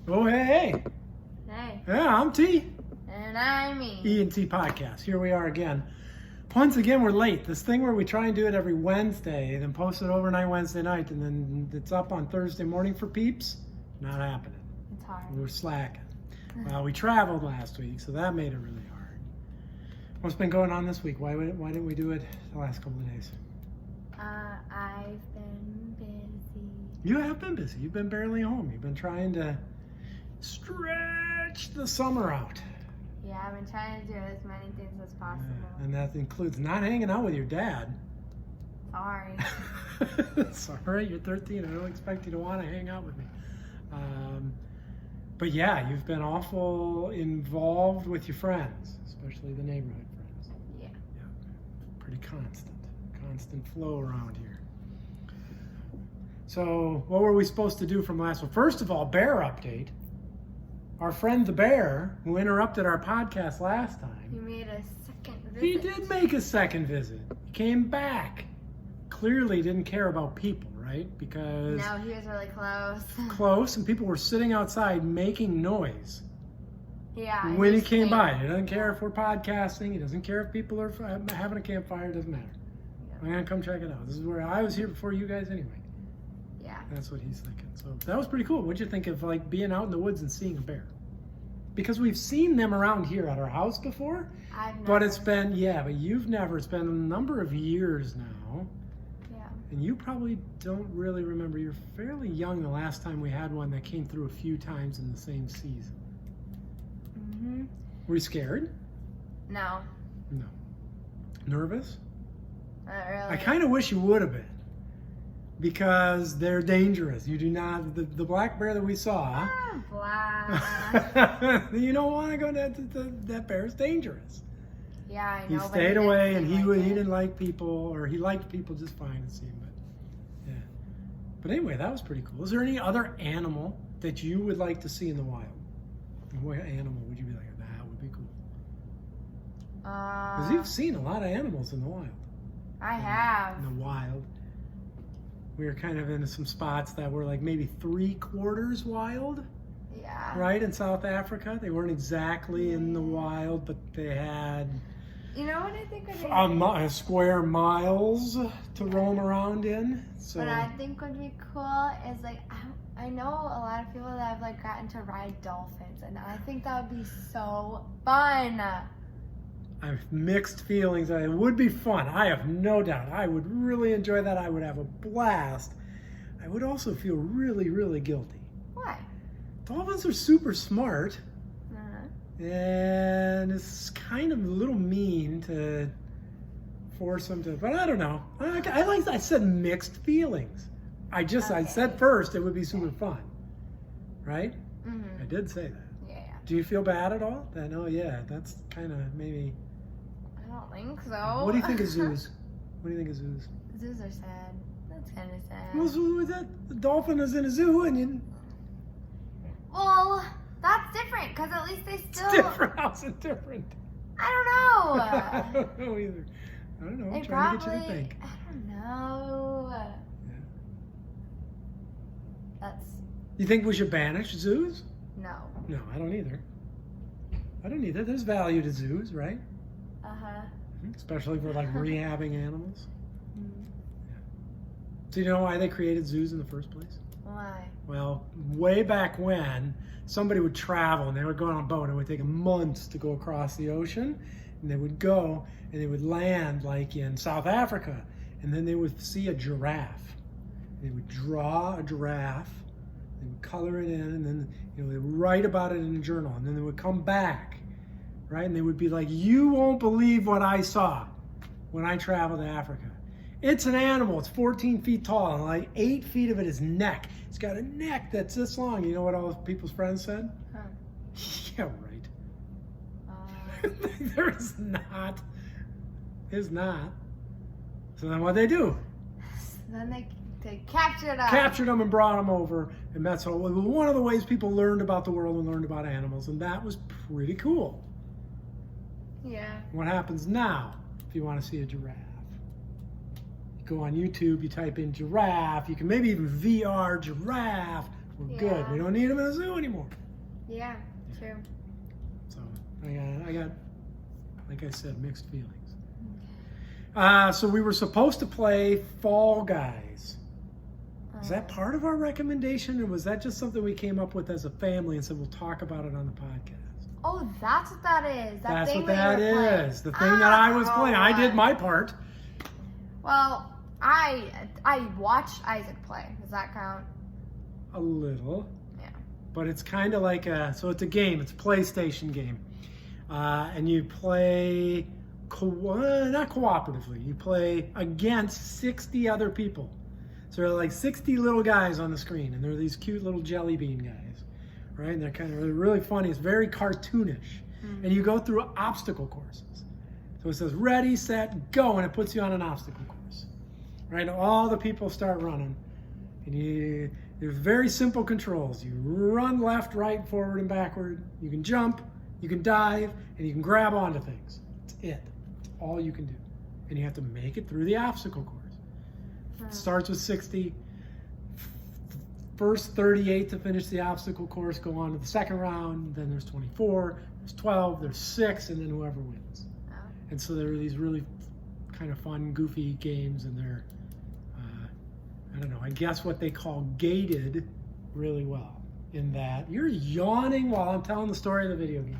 Oh, hey. Hey. Yeah, I'm T. And I'm E. E&T Podcast. Here we are again. Once again, we're late. This thing where we try and do it every Wednesday and then post it overnight Wednesday night and then it's up on Thursday morning for peeps, not happening. It's hard. We're slacking. Well, we traveled last week, so that made it really hard. What's been going on this week? Why didn't we do it the last couple of days? I've been busy. You have been busy. You've been barely home. You've been trying to stretch the summer out. Yeah, I've been trying to do as many things as possible. And that includes not hanging out with your dad. Sorry. Sorry, you're 13. I don't expect you to want to hang out with me. But yeah, you've been awful involved with your friends, especially the neighborhood friends. Yeah. Pretty constant flow around here. So what were we supposed to do from last one? First of all, bear update. Our friend the bear, who interrupted our podcast last time, He made a second visit. he did make a second visit. He came back. Clearly didn't care about people, right? Because No, he was really close. close and people were sitting outside making noise Yeah. when he just came by. came. He doesn't care if we're podcasting. He doesn't care if people are having a campfire. It doesn't matter. Yeah. I'm gonna come check it out. This is where I was here before you guys anyway. Yeah. That's what he's thinking. So that was pretty cool. What'd you think of like being out in the woods and seeing a bear? Because we've seen them around here at our house before, but it's been, but you've never. It's been a number of years now, Yeah. and you probably don't really remember. You're fairly young the last time we had one that came through a few times in the same season. Mm-hmm. Were you scared? No. No. Nervous? Not really. I kind of wish you would have been, because they're dangerous. You do not, the black bear that we saw, Black. you don't want to go that bear's dangerous. Yeah, I know. He but stayed didn't away, and seem like he it. didn't like people, or he liked people just fine, it seemed. But yeah. But anyway, that was pretty cool. Is there any other animal that you would like to see in the wild? What animal would you be like, that would be cool? Because you've seen a lot of animals in the wild. I have. In the wild. We were kind of in some spots that were like maybe 3/4 wild. Yeah. Right, in South Africa. They weren't exactly in the wild, but they had You know what I think would be square miles to roam around in. So What I think would be cool is like I know a lot of people that have like gotten to ride dolphins, and I think that would be so fun. I have mixed feelings. It would be fun. I have no doubt. I would really enjoy that. I would have a blast. I would also feel really, really guilty. Why? Dolphins are super smart, Uh-huh. and it's kind of a little mean to force them to. But I don't know. I said mixed feelings. I Okay. said first it would be super fun, right? Mm-hmm. I did say that. Yeah. Do you feel bad at all? That that's kind of maybe. I don't think so. What do you think of zoos? What do you think of zoos? Zoos are sad. That's kind of sad. Well, so the dolphin is in a zoo, and Well, that's different because at least they it's still. different. How's it different? I don't know. I don't know either. I don't know. I'm They trying probably. to get you to think. I don't know. Yeah. That's You think we should banish zoos? no. No, I don't either. I don't either. There's value to zoos, right? Uh-huh. Especially for like rehabbing animals. Mm. Do you know why they created zoos in the first place? Why? Well, way back when, somebody would travel and they would go on a boat. It would take them months to go across the ocean. And they would go and they would land like in South Africa. And then they would see a giraffe. They would draw a giraffe. They would color it in. And then they would write about it in a journal. And then they would come back, right? And they would be like, you won't believe what I saw when I traveled to Africa. It's an animal. It's 14 feet tall, and like 8 feet of it is neck. It's got a neck that's this long. You know what all people's friends said? Huh. Yeah, right. There's not. There's not. So then what they do? Then they captured us. Captured them and brought them over, and that's how, one of the ways people learned about the world and learned about animals, and that was pretty cool. Yeah. What happens now if you want to see a giraffe? You go on YouTube, you type in giraffe, you can maybe even VR giraffe, We're Yeah. good. We don't need them in a zoo anymore. Yeah, true. So I got, like I said, mixed feelings. So we were supposed to play Fall Guys. Is that part of our recommendation, or was that just something we came up with as a family and said we'll talk about it on the podcast? Oh, that's what that is. That's thing what that you were playing. is. The thing that I was playing. I did my part. Well, I watched Isaac play. Does that count? A little. Yeah. But it's kind of like so it's a game. It's a PlayStation game. And you play, not cooperatively, you play against 60 other people. So there are like 60 little guys on the screen, and they're these cute little jelly bean guys, right? And they're really funny. It's very cartoonish. And you go through obstacle courses. So it says ready, set, go, and it puts you on an obstacle course, right? And all the people start running, and there's very simple controls. You run left, right, forward, and backward. You can jump, you can dive, and you can grab onto things. That's it. That's all you can do. And you have to make it through the obstacle course. It starts with 60. First 38 to finish the obstacle course go on to the second round. Then there's 24, there's 12, there's 6, and then whoever wins. Oh. And so there are these really kind of fun, goofy games, and they're, I don't know, I guess what they call gated really well. In that you're yawning while I'm telling the story of the video game.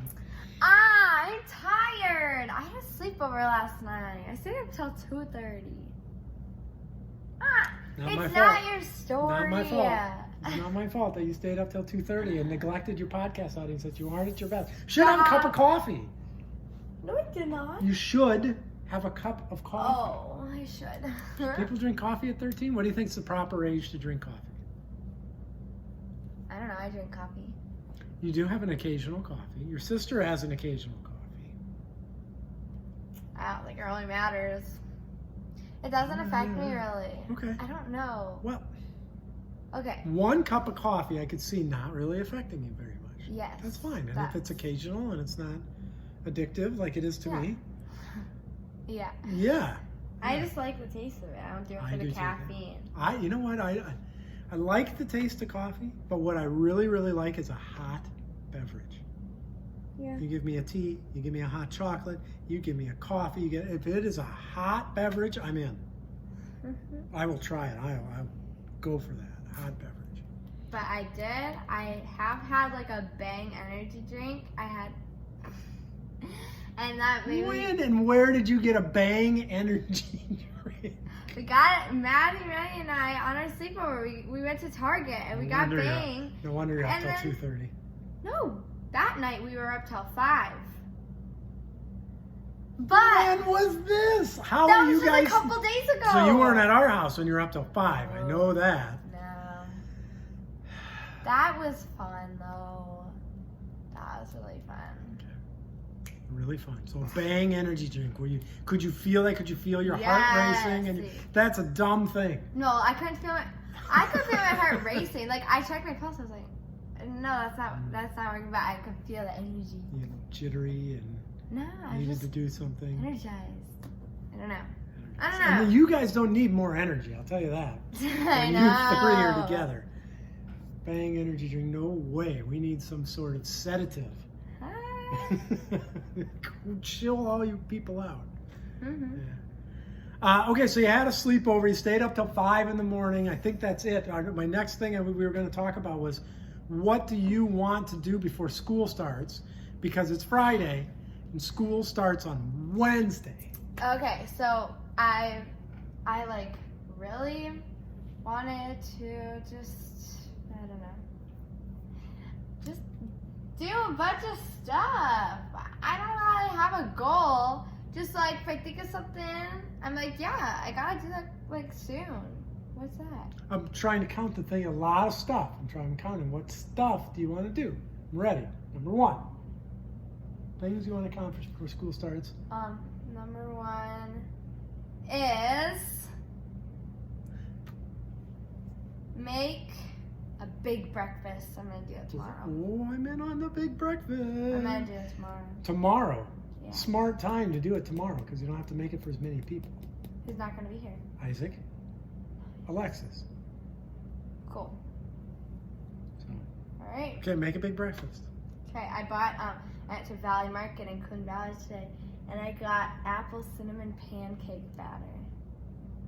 I'm tired. I had a sleepover last night. I stayed up till 2:30. Not my It's fault. not your story. Not my fault. It's not my fault that you stayed up till 2:30 and neglected your podcast audience, that you aren't at your best. Should have a cup of coffee. No, I did not. You should have a cup of coffee. Oh, I should. People drink coffee at 13? What do you think is the proper age to drink coffee? I don't know. I drink coffee. You do have an occasional coffee. Your sister has an occasional coffee. I don't think it really matters. It doesn't affect me really. Okay. I don't know. Well, Okay. one cup of coffee I could see not really affecting you very much. Yes. That's fine. And if it's occasional and it's not addictive like it is to Yeah. me, Yeah. yeah. I just like the taste of it. I don't do it I for do the too. caffeine. You know what? I like the taste of coffee, but what I really, really like is a hot beverage. Yeah. You give me a tea, you give me a hot chocolate, you give me a coffee. If it is a hot beverage, I'm in. I will try it. I'll go for that. A hot beverage. But I have had like a Bang energy drink. And that made me. When and where did you get a Bang energy drink? We got it, Maddie, Rennie, and I on our sleepover. We went to Target and we got Bang. No wonder you're up And till then- 2:30. No, that night we were up till 5. But When was this? How that are was you just guys? a couple days ago. So you weren't at our house when you were up till 5. I know that. No. That was fun though. That was really fun. Really fun. So a Bang energy drink. Could you feel that? Could you feel your heart Yes. racing? And that's a dumb thing. No, I couldn't feel it. I could feel my heart racing. Like I checked my pulse. I was like, no, that's not working. But I could feel the energy. You know, jittery and No, I needed was to just do something. energized. I don't know. I I don't mean, know. you guys don't need more energy. I'll tell you that. I When know. you three are together. Bang energy drink. No way. We need some sort of sedative. Chill all you people out. Mm-hmm. Yeah. Okay, so you had a sleepover. You stayed up till 5 in the morning. I think that's it. My next thing we were going to talk about was, what do you want to do before school starts? Because it's Friday and school starts on Wednesday. Okay, so I like really wanted to just, I don't know, just do a bunch of stuff. I don't really have a goal. Just like if I think of something, I'm like, yeah, I gotta do that like soon. What's that? I'm trying to count the thing, a lot of stuff. I'm trying to count what stuff do you want to do? I'm ready. Number 1. Things you want to accomplish before school starts. Number 1 is make a big breakfast. I'm gonna do it tomorrow. Oh, I'm in on the big breakfast. I'm gonna do it tomorrow. Tomorrow. Yeah. Smart time to do it tomorrow because you don't have to make it for as many people. Who's not gonna be here? Isaac. Alexis. Cool. right. Okay, make a big breakfast. Okay, I bought I went to Valley Market in Coon Valley today, and I got apple cinnamon pancake batter.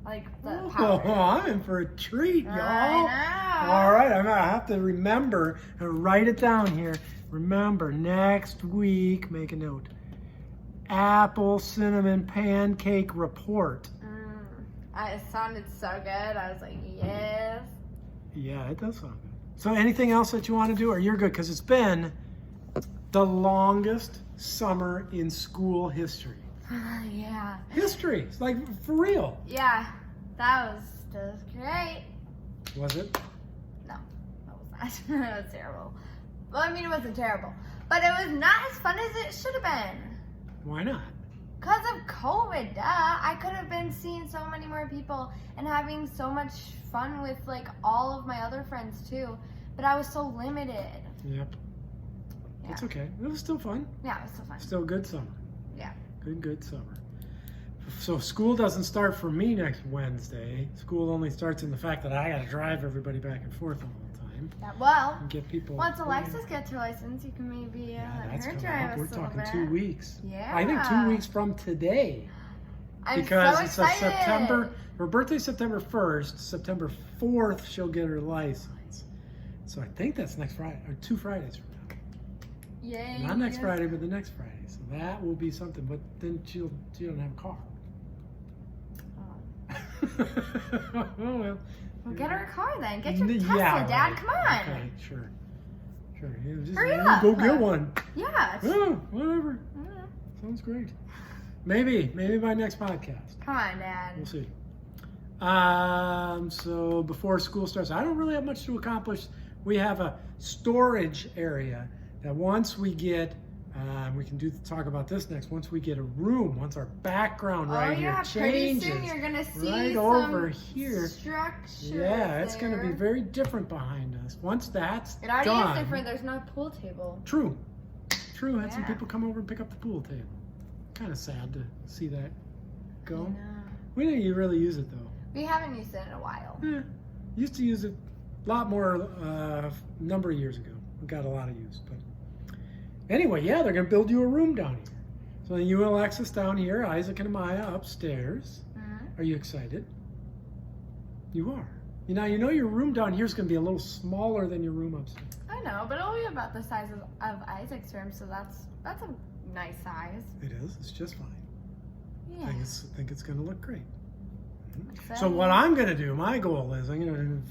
Like the powder. Oh, I'm in for a treat, y'all. I know. All right, I'm gonna have to remember and write it down here. Remember, next week, make a note. Apple cinnamon pancake report. It sounded so good. I was like, yes. Yeah, it does sound good. So anything else that you want to do, or you're good? Because it's been the longest summer in school history. Yeah. History. It's like, for real. Yeah, that was great. Was it? No, that was not. It was terrible. Well, I mean, it wasn't terrible. But it was not as fun as it should have been. Why not? Because of COVID, duh. I could have been seeing so many more people and having so much fun with, like, all of my other friends, too. But I was so limited. Yep. Yeah. It's okay. It was still fun. Yeah, it was so fun. Still good summer. Yeah. Good summer. So school doesn't start for me next Wednesday. School only starts in the fact that I got to drive everybody back and forth all the time. Yeah, well, And get people. once Alexis gets her license, you can maybe Yeah, let that's her coming drive up. us We're a little talking bit. 2 weeks. Yeah. I think 2 weeks from today. I'm Because so it's excited. a September. Her birthday's September 1st. September 4th, she'll get her license. So I think that's next Friday, or 2 Fridays from now. Yay. Not next Friday, but the next Friday. So that will be something. But then she don't have a car. Oh well. Well, get her a car then. Get your Tesla, Yeah, Dad. right. Come on. Okay, sure. Yeah, just Hurry you up. go get one. Yeah. Oh, whatever. Mm. Sounds great. Maybe my next podcast. Come on, Dad. We'll see. So before school starts, I don't really have much to accomplish. We have a storage area that once we get, we can talk about this next. Once we get a room, once our background right here changes, pretty soon you're gonna see right some over here. structure. Yeah, it's going to be there. very different behind us. Once that's It already done, is different. There's no pool table. True. Had some Yeah. people come over and pick up the pool table. Kind of sad to see that go. I know. We didn't really use it though. We haven't used it in a while. Used to use it a lot more number of years ago. We got a lot of use. But anyway, yeah, they're going to build you a room down here. So then you and Alexis down here, Isaac and Amaya upstairs. Are you excited? You are. You know your room down here is going to be a little smaller than your room upstairs. I know, but it'll be about the size of Isaac's room, so that's a nice size. It is. It's just fine. Yeah. I think it's going to look great. So Exciting. what I'm going to do, my goal is I'm going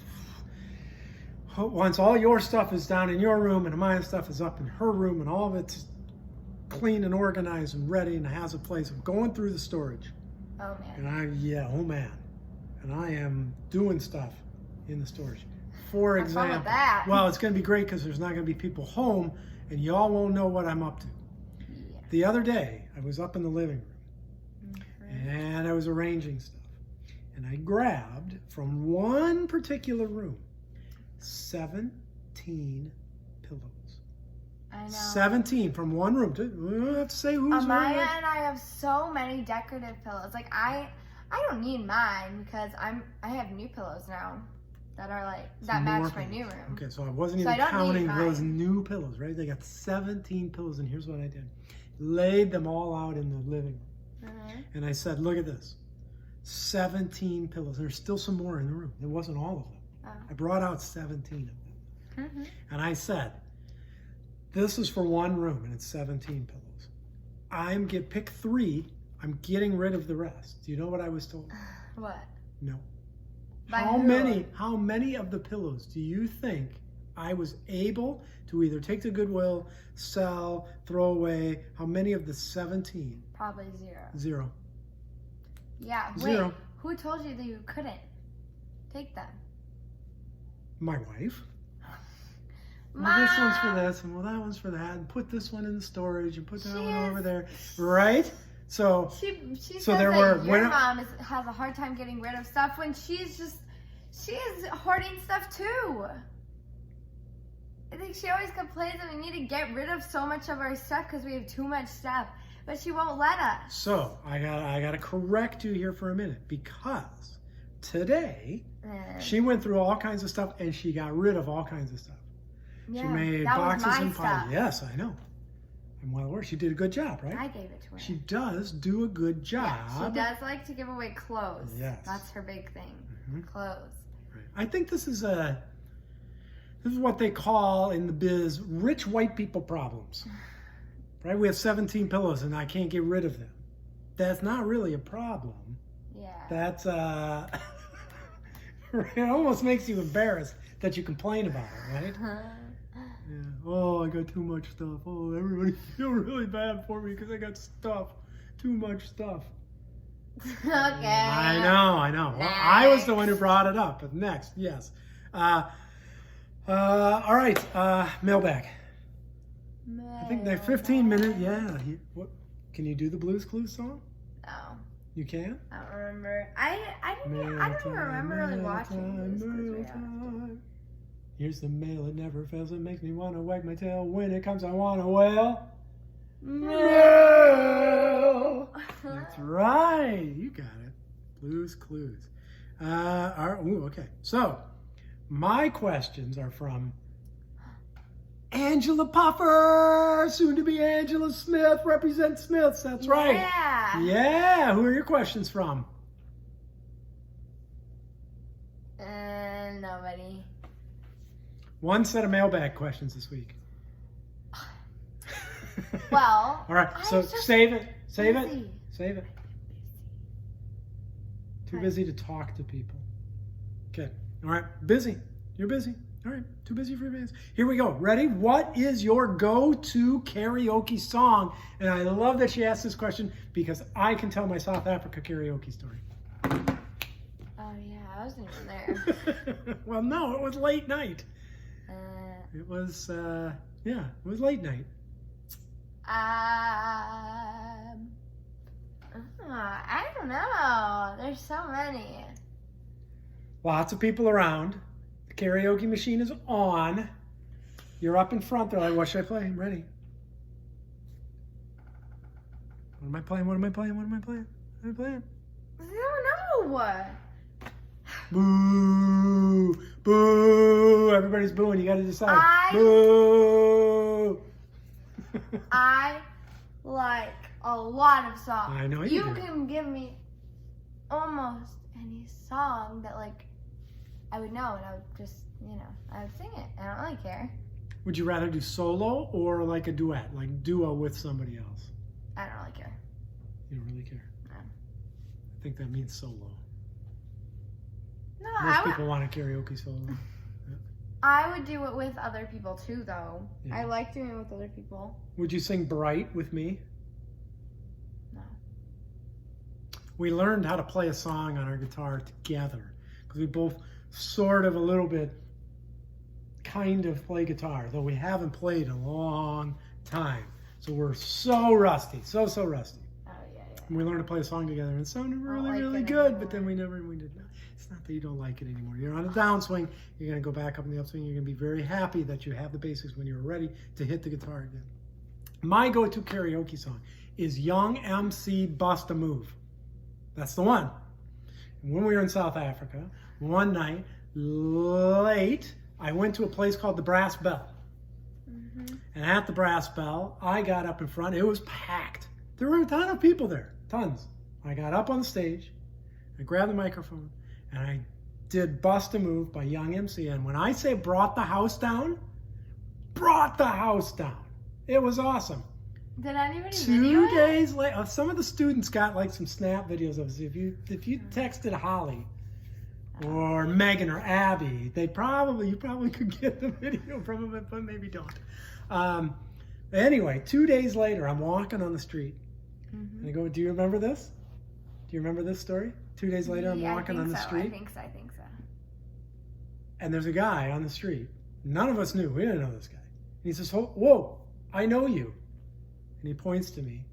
to, once all your stuff is down in your room and Amaya's stuff is up in her room and all of it's clean and organized and ready and has a place, I'm going through the storage. Oh man. And I am doing stuff in the storage. For Have fun example, with that. well, it's going to be great because there's not going to be people home and y'all won't know what I'm up to. Yeah. The other day, I was up in the living room and I was arranging stuff. And I grabbed from one particular room 17 pillows. I know. 17 from one room. We don't have to say who's Amaya room. and I have so many decorative pillows. Like I don't need mine because I have new pillows now that are like that More match my pillows. new room. Okay, so I wasn't So even I don't counting need those mine. new pillows, right? They got 17 pillows, and here's what I did. Laid them all out in the living room. And I said, look at this. 17 pillows. There's still some more in the room. It wasn't all of them. Oh. I brought out 17 of them. And I said, this is for one room, and it's 17 pillows. Pick 3. I'm getting rid of the rest. Do you know what I was told? What? No. By How who? many of the pillows do you think I was able to either take to Goodwill, sell, throw away? How many of the 17? Probably 0. 0. Yeah. Wait. 0. Who told you that you couldn't take them? My wife. Well, Mom. this one's for this, and well, that one's for that, and put this one in the storage, and put that She one is- over there, right? So, She So says there that were- your when- mom has a hard time getting rid of stuff when she is hoarding stuff too. I think she always complains that we need to get rid of so much of our stuff because we have too much stuff, but she won't let us. so I got to correct you here for a minute, because today she went through all kinds of stuff and she got rid of all kinds of stuff. Yeah, She made that was boxes my and pies. stuff. Yes, I know. And well, worse, she did a good job, right? I gave it to her. She does do a good job. Yeah, she does like to give away clothes. Yes. That's her big thing. Mhm. Clothes. Right. I think this is what they call in the biz rich white people problems. Right? We have 17 pillows and I can't get rid of them. That's not really a problem. Yeah. That's it almost makes you embarrassed that you complain about it, right? Yeah. Oh, I got too much stuff. Oh, everybody feel really bad for me because I got stuff. Too much stuff. Okay. I know. Well, I was the one who brought it up. But next, yes. All right, mailbag. I think they're 15 minutes. Yeah. What? Can you do the Blues Clues song? No. You can? I don't remember. I don't even remember really watching Blues Clues very often. Here's the mail, it never fails. It makes me want to wag my tail. When it comes, I want to wail. Mail! That's right. You got it. Blues Clues. Okay. So, my questions are from Angela Puffer, soon to be Angela Smith, represent Smiths. That's right. Yeah. Yeah. Who are your questions from? Nobody. One set of mailbag questions this week. Well. All right. So save it. Save it. Too Hi. busy to talk to people. Okay. All right. Busy. You're busy. All right. Too busy for your bands. Here we go. Ready? What is your go-to karaoke song? And I love that she asked this question because I can tell my South Africa karaoke story. Oh yeah, I wasn't even there. Well, no, it was late night. It was, it was late night. I don't know. There's so many. Lots of people around. The karaoke machine is on. You're up in front. They're like, what should I play? I'm ready. What am I playing? I don't know. Boo! Boo! Everybody's booing. You got to decide. Boo! I like a lot of songs. I know you do. Can give me almost any song that I would know, and I would just, I would sing it. I don't really care. Would you rather do solo or like a duet, like duo with somebody else? I don't really care. You don't really care? No. I think that means solo. No, Most people want a karaoke solo. I would do it with other people too, though. Yeah. I like doing it with other people. Would you sing Bright with me? No. We learned how to play a song on our guitar together because we both sort of a little bit kind of play guitar, though we haven't played in a long time. So we're so rusty, so rusty. Oh, yeah. And we learned to play a song together and it sounded really good, but then we did not. It's not that you don't like it anymore. You're on a downswing, you're going to go back up in the upswing, you're going to be very happy that you have the basics when you're ready to hit the guitar again. My go-to karaoke song is Young MC Bust a Move. That's the one. And when we were in South Africa, one night, late, I went to a place called the Brass Bell. Mm-hmm. And at the Brass Bell, I got up in front. It was packed. There were a ton of people there, tons. I got up on the stage, I grabbed the microphone, and I did Bust a Move by Young MC. And when I say brought the house down. It was awesome. Did anybody 2 days later, some of the students got like some snap videos of us. If you texted Holly or Megan or Abby, you probably could get the video from them, but maybe don't. Anyway, 2 days later, I'm walking on the street, and I go, "Do you remember this? Do you remember this story?" 2 days later, I'm walking on the street. I think so. And there's a guy on the street. None of us knew. We didn't know this guy. And he says, "Whoa, I know you." And he points to me.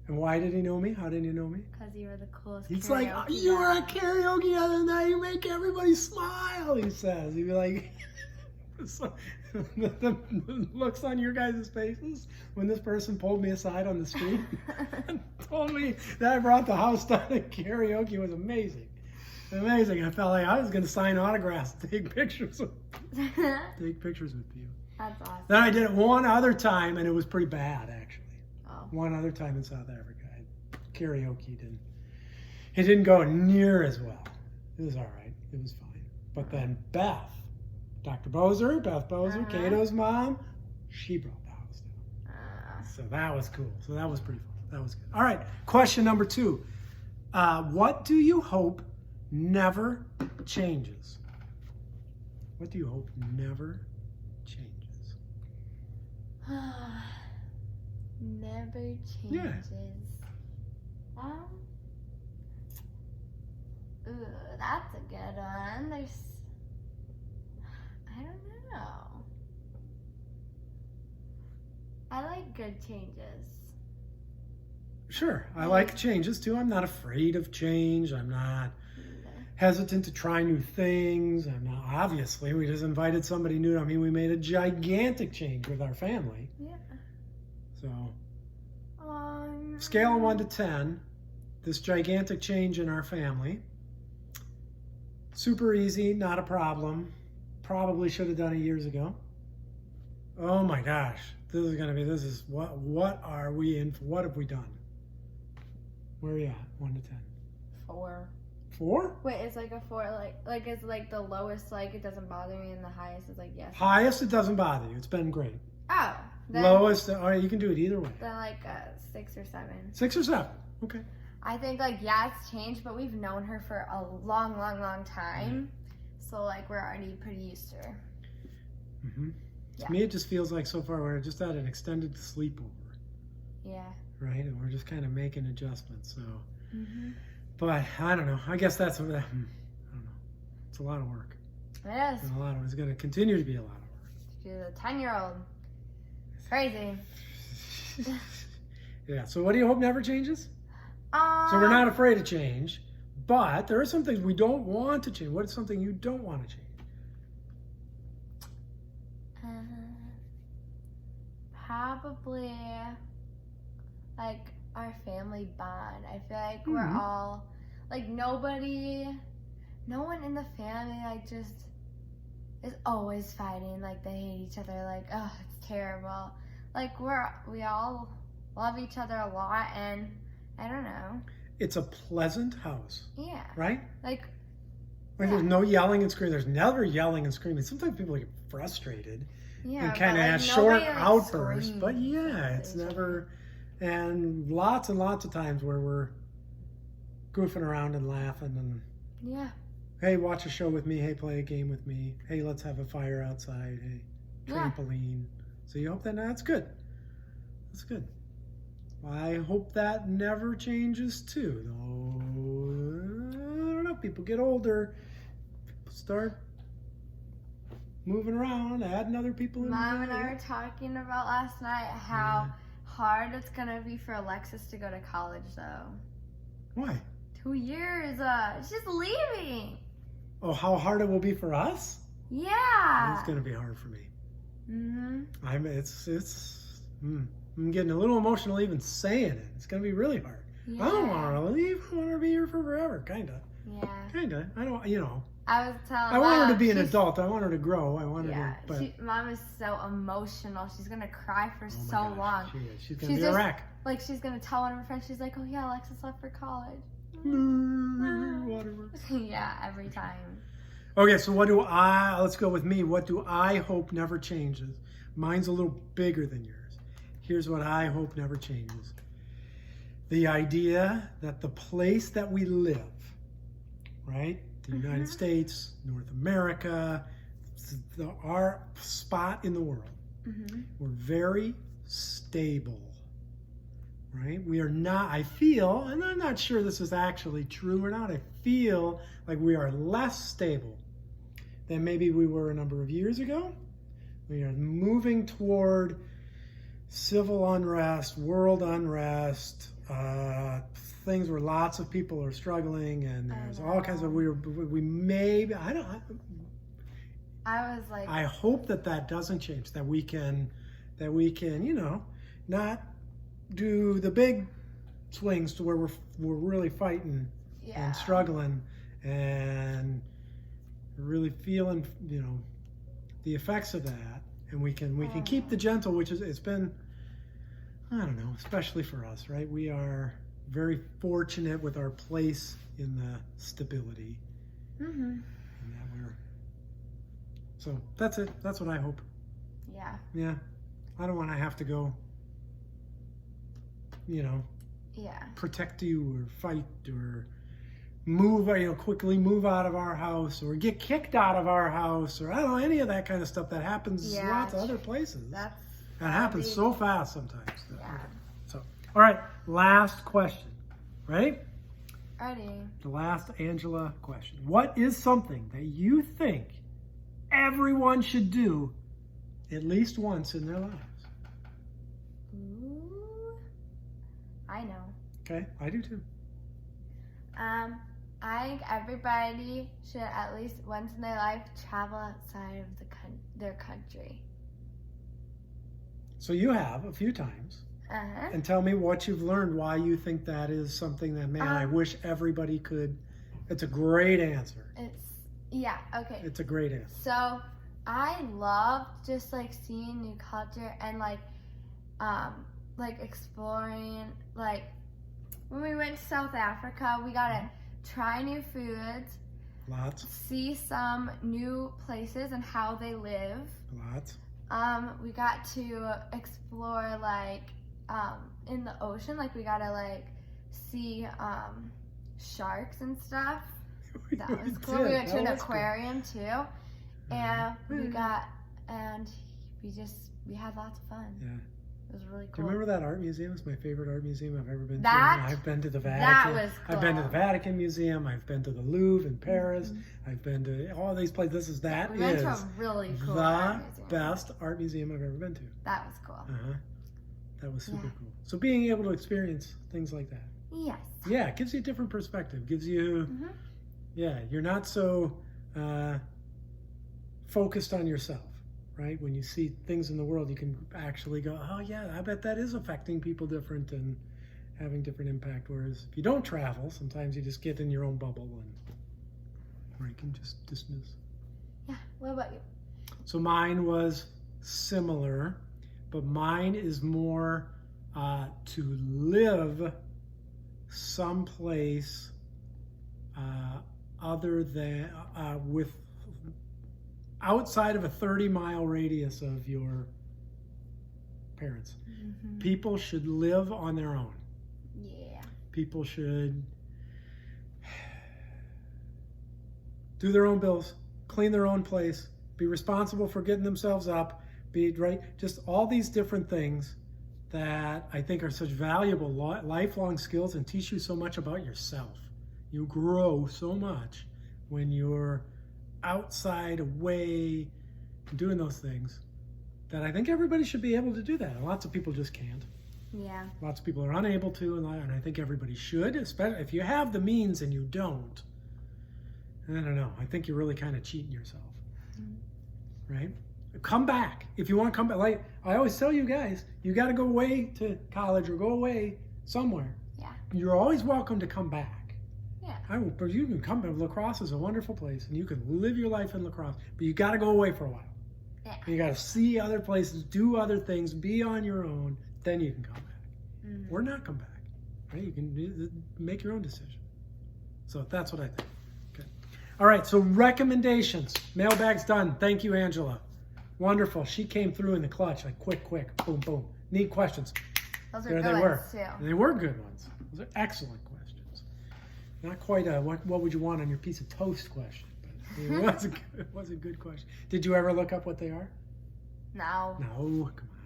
And why did he know me? How did he know me? Because you were the coolest. He's like, "You were at karaoke the other night. You make everybody smile," he says. He'd be like, so, the looks on your guys' faces when this person pulled me aside on the street and told me that I brought the house down at karaoke was amazing. amazing. I felt like I was going to sign autographs, take pictures with you. That's awesome. Then I did it one other time, and it was pretty bad, actually. Oh. One other time in South Africa. Karaoke it didn't go near as well. It was all right. It was fine. But then Beth Bozer, Cato's mom, she brought the house down. So that was cool. So that was pretty fun. That was good. All right. Question number 2. What do you hope never changes? What do you hope never changes? Never changes. Yeah. Ooh, that's a good one. I don't know. I like good changes. Sure. I like changes too. I'm not afraid of change. I'm not hesitant to try new things. I'm not, obviously, we just invited somebody new. I mean, we made a gigantic change with our family. Yeah. So, scale of 1 to 10, this gigantic change in our family. Super easy, not a problem. Probably should have done it years ago. Oh my gosh, what are we in? What have we done? Where are you at? 1 to 10. 4. 4? Wait, it's like a 4, like it's like the lowest, like it doesn't bother me, and the highest is like yes. Highest, it doesn't bother you. It's been great. Oh. Then, Lowest, all right, you can do it either way. Then like 6 or 7. 6 or 7, okay. I think like it's changed, but we've known her for a long, long, long time, so like we're already pretty used to her. Mm-hmm. Yeah. To me, it just feels like so far we're just at an extended sleepover. Yeah. Right, and we're just kind of making adjustments. So, Mm-hmm. but I don't know. I guess that's what I don't know. It's a lot of work. It is. And it's going to continue to be a lot of work. She's a 10-year-old. Crazy. Yeah. So, what do you hope never changes? So we're not afraid of change, but there are some things we don't want to change. What is something you don't want to change? Probably like our family bond. I feel like we're all like no one in the family like just is always fighting. Like they hate each other. Like oh, it's terrible. Like we all love each other a lot, and I don't know. It's a pleasant house. Yeah. Right? Like there's no yelling and screaming. There's never yelling and screaming. Sometimes people get frustrated and kind of have short outbursts. But yeah, it's never. And lots of times where we're goofing around and laughing and. Yeah. Hey, watch a show with me. Hey, play a game with me. Hey, let's have a fire outside. Hey, trampoline. So you hope that's good. That's good. I hope that never changes too, though. I don't know. People get older, people start moving around, adding other people in. Mom and I were talking about last night how hard it's gonna be for Alexis to go to college, though. Why? 2 years. She's leaving. Oh, how hard it will be for us? Yeah. It's gonna be hard for me. Mhm. I'm getting a little emotional even saying it. It's going to be really hard. Yeah. I don't want to leave. I want her to be here for forever. Kind of. Yeah. Kind of. I don't, I was telling I want her to be an she's- adult. I want her to grow. I want her Yeah. to. But, Mom is so emotional. She's going to cry for oh my so gosh, long. She is. She's going to be a wreck. Like, she's going to tell one of her friends, she's like, oh, yeah, Alexis left for college. Whatever. Yeah, every time. Okay, so let's go with me. What do I hope never changes? Mine's a little bigger than yours. Here's what I hope never changes. The idea that the place that we live, right? The United States, North America, our spot in the world, we're very stable, right? We are not, I feel, and I'm not sure this is actually true or not, I feel like we are less stable than maybe we were a number of years ago. We are moving toward civil unrest, world unrest, things where lots of people are struggling, and there's all kinds of I hope that doesn't change, that we can not do the big swings to where we're really fighting and struggling and really feeling, the effects of that. And we can keep the gentle, which is, it's been, I don't know, especially for us, right? We are very fortunate with our place in the stability. Mm-hmm. And that so that's it. That's what I hope. Yeah. Yeah. I don't want to have to go, Yeah. protect you or fight or move, quickly move out of our house or get kicked out of our house or I don't know, any of that kind of stuff that happens lots of other places. That happens so fast sometimes. Yeah. Okay. So, all right, last question. Ready? Ready. The last Angela question. What is something that you think everyone should do at least once in their lives? Ooh. I know. Okay, I do too. I think everybody should at least once in their life travel outside of their country. So you have a few times. Uh-huh. And tell me what you've learned, why you think that is something that, man, I wish everybody could. It's a great answer. Okay. It's a great answer. So I love just like seeing new culture and like exploring. Like when we went to South Africa, we got to try new foods. Lots. See some new places and how they live. Lots. We got to explore in the ocean, we got to see sharks and stuff. That was cool. We went to an aquarium too, and we had lots of fun. Yeah. It was really cool. Do you remember that art museum? It's my favorite art museum I've ever been to. I've been to the Vatican. That was cool. I've been to the Vatican Museum. I've been to the Louvre in Paris. Mm-hmm. I've been to all these places. We went to a really cool art museum. Best art museum I've ever been to. That was cool. That was super cool. So being able to experience things like that. Yes. Yeah, it gives you a different perspective. Gives you, you're not so focused on yourself. Right? When you see things in the world, you can actually go, oh yeah, I bet that is affecting people different and having different impact. Whereas if you don't travel, sometimes you just get in your own bubble or you can just dismiss. Yeah. What about you? So mine was similar, but mine is more to live someplace other than outside of a 30-mile radius of your parents. Mm-hmm. People should live on their own. Yeah. People should do their own bills, clean their own place, be responsible for getting themselves up, just all these different things that I think are such valuable lifelong skills and teach you so much about yourself. You grow so much when you're outside, away, doing those things, that I think everybody should be able to do that. And lots of people just can't. Yeah. Lots of people are unable to, and I think everybody should, especially if you have the means and you don't. I don't know. I think you're really kind of cheating yourself. Mm-hmm. Right? Come back. If you want to come back, like I always tell you guys, you got to go away to college or go away somewhere. Yeah. You're always welcome to come back. Yeah. But you can come. La Crosse is a wonderful place, and you can live your life in La Crosse. But you got to go away for a while. Yeah. You got to see other places, do other things, be on your own. Then you can come back, or not come back. Right? You can make your own decision. So that's what I think. Okay. All right. So recommendations. Mailbag's done. Thank you, Angela. Wonderful. She came through in the clutch, like quick, boom, boom. Need questions. Those are there good they ones were. too. They were good ones. Those are excellent questions. Not quite a what would you want on your piece of toast question, but it was a good question. Did you ever look up what they are? No. No, come on.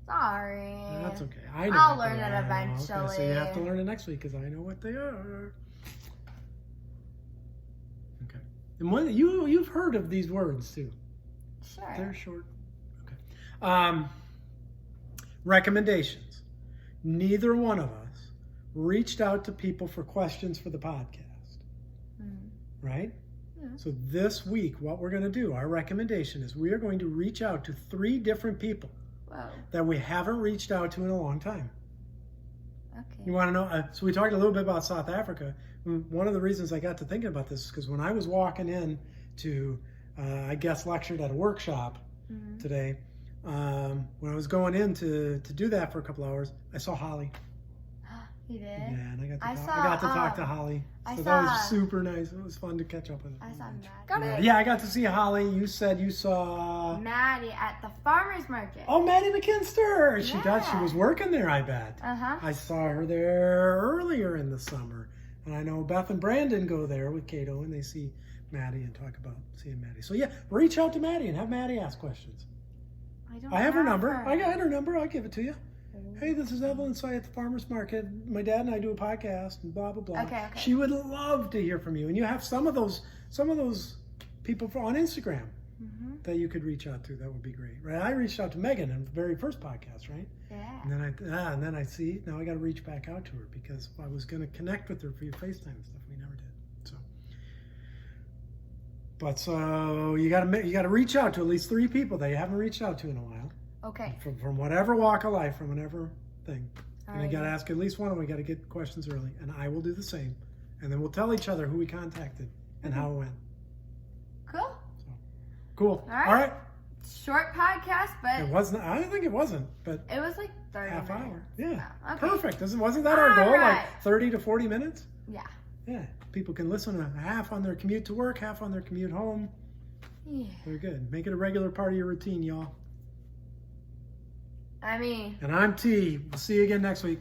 Sorry. That's okay. I'll learn it eventually. Okay, so you have to learn it next week because I know what they are. Okay. And you've heard of these words too. Sure. They're short. Okay. Recommendations. Neither one of us reached out to people for questions for the podcast. Right? Yeah. So this week, what we're going to do, our recommendation is we are going to reach out to 3 different people that we haven't reached out to in a long time. Okay. You want to know? So we talked a little bit about South Africa. One of the reasons I got to thinking about this is because when I was walking in to, I guess, lectured at a workshop today, when I was going in to do that for a couple hours, I saw Holly. You did? Yeah, and I I got to talk to Holly. So that was super nice. It was fun to catch up with her. I saw Maddie. Got it. Yeah, I got to see Holly. You said you saw Maddie at the farmer's market. Oh, Maddie McKinster. She does. She Yeah. was working there, I bet. Uh-huh. I saw her there earlier in the summer. And I know Beth and Brandon go there with Cato and they see Maddie and talk about seeing Maddie. So yeah, reach out to Maddie and have Maddie ask questions. I have her number. her. I got her number. I'll give it to you. Hey, this is Evelyn Tsai at the farmer's market. My dad and I do a podcast and blah blah blah. Okay. She would love to hear from you, and you have some of those people on Instagram that you could reach out to. That would be great, right? I reached out to Megan in the very first podcast, right? Yeah. And then I see now I got to reach back out to her because I was going to connect with her for your FaceTime and stuff. We never did. So you got to reach out to at least 3 people that you haven't reached out to in a while. Okay. From whatever walk of life, from whatever thing. And you Alrighty. got to ask at least one of them. We got to get questions early. And I will do the same. And then we'll tell each other who we contacted and how it went. Cool. Cool. All right. All right. Short podcast, but It wasn't, I don't think it wasn't, but it was like 30 half minutes. hour. Yeah. Oh, okay. Perfect. Wasn't that our goal? Alright. Like 30 to 40 minutes? Yeah. Yeah. People can listen to half on their commute to work, half on their commute home. Yeah. Very good. Make it a regular part of your routine, y'all. I mean. And I'm T. We'll see you again next week.